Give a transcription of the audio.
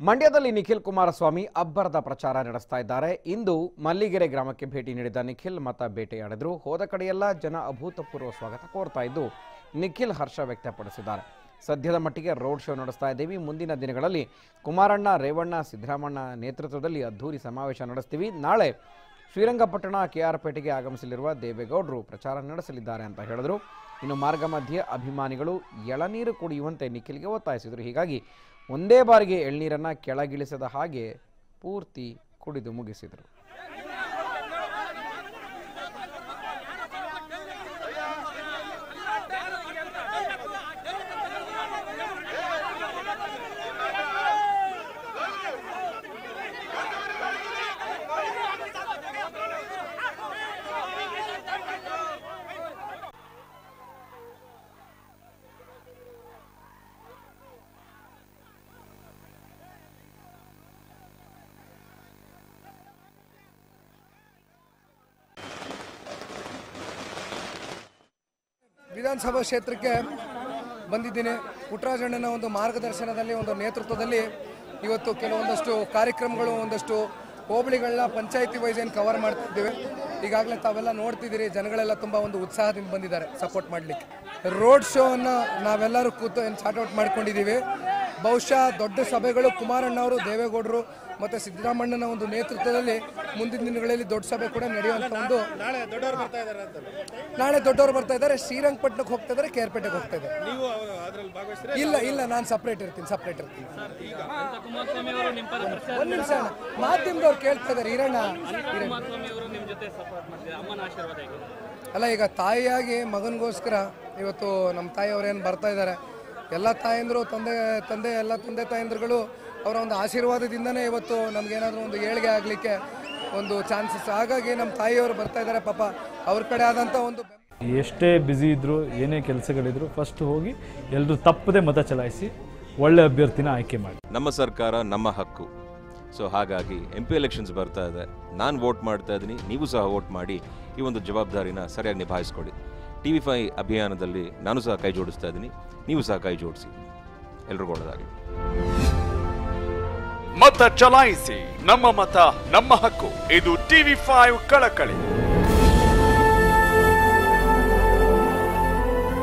ಮಂಡ್ಯದಲ್ಲಿ ನಿಖಿಲ್ ಕುಮಾರಸ್ವಾಮಿ ಅಬ್ಬರದ ಪ್ರಚಾರ ನಡೆಸ್ತಾ ಇದ್ದಾರೆ. ಇಂದು ಮಲ್ಲಿಗೆರೆ ಗ್ರಾಮಕ್ಕೆ ಭೇಟಿ ನೀಡಿದ ನಿಖಿಲ್ ಮತ ಬೇಟೆಯಾಡಿದ್ರು. ಹೋದ ಕಡೆಯೆಲ್ಲ ಜನ ಅಭೂತಪೂರ್ವ ಸ್ವಾಗತ ಕೋರ್ತಾ ಇದ್ದು ನಿಖಿಲ್ ಹರ್ಷ ವ್ಯಕ್ತಪಡಿಸಿದ್ದಾರೆ. ಸದ್ಯದ ಮಟ್ಟಿಗೆ ರೋಡ್ ಶೋ ನಡೆಸ್ತಾ ಇದ್ದೀವಿ. ಮುಂದಿನ ದಿನಗಳಲ್ಲಿ ಕುಮಾರಣ್ಣ, ರೇವಣ್ಣ, ಸಿದ್ದರಾಮಣ್ಣ ನೇತೃತ್ವದಲ್ಲಿ ಅದ್ಧೂರಿ ಸಮಾವೇಶ ನಡೆಸ್ತೀವಿ. ನಾಳೆ ಶ್ರೀರಂಗಪಟ್ಟಣ, ಕೆಆರ್ ಪೇಟೆಗೆ ಆಗಮಿಸಲಿರುವ ದೇವೇಗೌಡರು ಪ್ರಚಾರ ನಡೆಸಲಿದ್ದಾರೆ ಅಂತ ಹೇಳಿದ್ರು. ಇನ್ನು ಮಾರ್ಗ ಮಧ್ಯೆ ಅಭಿಮಾನಿಗಳು ಎಳನೀರು ಕುಡಿಯುವಂತೆ ನಿಖಿಲ್ಗೆ ಒತ್ತಾಯಿಸಿದರು. ಹೀಗಾಗಿ ಒಂದೇ ಬಾರಿಗೆ ಎಳ್ನೀರನ್ನು ಕೆಳಗಿಳಿಸದ ಹಾಗೆ ಪೂರ್ತಿ ಕುಡಿದು ಮುಗಿಸಿದರು. ವಿಧಾನಸಭಾ ಕ್ಷೇತ್ರಕ್ಕೆ ಬಂದಿದ್ದೀನಿ. ಪುಟ್ಟರಾಜಣ್ಣನ ಒಂದು ಮಾರ್ಗದರ್ಶನದಲ್ಲಿ, ಒಂದು ನೇತೃತ್ವದಲ್ಲಿ ಇವತ್ತು ಕೆಲವೊಂದಷ್ಟು ಕಾರ್ಯಕ್ರಮಗಳು, ಒಂದಷ್ಟು ಹೋಬಳಿಗಳನ್ನ ಪಂಚಾಯತಿ ವೈಸ್ ಏನು ಕವರ್ ಮಾಡ್ತಿದ್ದೇವೆ. ಈಗಾಗಲೇ ತಾವೆಲ್ಲ ನೋಡ್ತಿದ್ದೀರಿ, ಜನಗಳೆಲ್ಲ ತುಂಬ ಒಂದು ಉತ್ಸಾಹದಿಂದ ಬಂದಿದ್ದಾರೆ ಸಪೋರ್ಟ್ ಮಾಡಲಿಕ್ಕೆ. ರೋಡ್ ಶೋವನ್ನು ನಾವೆಲ್ಲರೂ ಕೂತು ಏನು ಸಾರ್ಟ್ ಔಟ್ ಮಾಡ್ಕೊಂಡಿದ್ದೀವಿ. ಬಹುಶಃ ದೊಡ್ಡ ಸಭೆಗಳು ಕುಮಾರಣ್ಣವರು, ದೇವೇಗೌಡರು ಮತ್ತು ಸಿದ್ದರಾಮಣ್ಣನ ಒಂದು ನೇತೃತ್ವದಲ್ಲಿ ಮುಂದಿನ ದಿನಗಳಲ್ಲಿ ದೊಡ್ಡ ಸಭೆ ಕೂಡ ನಡೆಯುವಂಥ ಒಂದು ನಾಳೆ ದೊಡ್ಡವರು ಬರ್ತಾ ಇದ್ದಾರೆ. ಶ್ರೀರಂಗಪಟ್ಟಣಕ್ಕೆ ಹೋಗ್ತಾ ಇದ್ದಾರೆ, ಕೆಆರ್ಪೇಟೆಗೆ ಹೋಗ್ತಾ ಇದ್ದಾರೆ. ಇಲ್ಲ ನಾನು ಸಪ್ರೇಟ್ ಇರ್ತೀನಿ. ಒಂದು ನಿಮಿಷ, ಮಾಧ್ಯಮದವ್ರು ಕೇಳ್ತಾ ಇದ್ದಾರೆ. ಹಿರಣ್ಣ ಅಲ್ಲ, ಈಗ ತಾಯಿಯಾಗಿ ಮಗನಿಗೋಸ್ಕರ ಇವತ್ತು ನಮ್ಮ ತಾಯಿಯವ್ರೇನು ಬರ್ತಾ ಇದ್ದಾರೆ. ಎಲ್ಲ ತಾಯಂದರು, ತಂದೆ ಎಲ್ಲ ತಂದೆ ತಾಯಂದ್ರುಗಳು ಅವರ ಒಂದು ಆಶೀರ್ವಾದದಿಂದನೇ ಇವತ್ತು ನಮಗೇನಾದರೂ ಒಂದು ಏಳಿಗೆ ಆಗಲಿಕ್ಕೆ ಒಂದು ಚಾನ್ಸಸ್. ಹಾಗಾಗಿ ನಮ್ಮ ತಾಯಿಯವರು ಬರ್ತಾ ಇದ್ದಾರೆ. ಪಾಪ ಅವ್ರ ಕಡೆ ಆದಂಥ ಒಂದು ಎಷ್ಟೇ ಬ್ಯುಸಿ ಇದ್ದರೂ, ಏನೇ ಕೆಲಸಗಳಿದ್ರು, ಫಸ್ಟ್ ಹೋಗಿ ಎಲ್ಲರೂ ತಪ್ಪದೆ ಮತ ಚಲಾಯಿಸಿ ಒಳ್ಳೆ ಅಭ್ಯರ್ಥಿನ ಆಯ್ಕೆ ಮಾಡಿ. ನಮ್ಮ ಸರ್ಕಾರ ನಮ್ಮ ಹಕ್ಕು. ಸೊ ಹಾಗಾಗಿ MP ಎಲೆಕ್ಷನ್ಸ್ ಬರ್ತಾ ಇದೆ. ನಾನು ವೋಟ್ ಮಾಡ್ತಾ ಇದ್ದೀನಿ, ನೀವು ಸಹ ವೋಟ್ ಮಾಡಿ ಈ ಒಂದು ಜವಾಬ್ದಾರಿನ ಸರಿಯಾಗಿ ನಿಭಾಯಿಸ್ಕೊಡಿ. TV5 ಅಭಿಯಾನದಲ್ಲಿ ನಾನು ಸಹ ಕೈ ಜೋಡಿಸ್ತಾ ಇದ್ದೀನಿ, ನೀವು ಸಹ ಕೈ ಜೋಡಿಸಿ. ಎಲ್ರಿಗೂ ಒಳ್ಳೆಯದಾಗಲಿ. ಮತ ಚಲಾಯಿಸಿ. ನಮ್ಮ ಮತ ನಮ್ಮ ಹಕ್ಕು. ಇದು TV5 ಕಳಕಳಿ.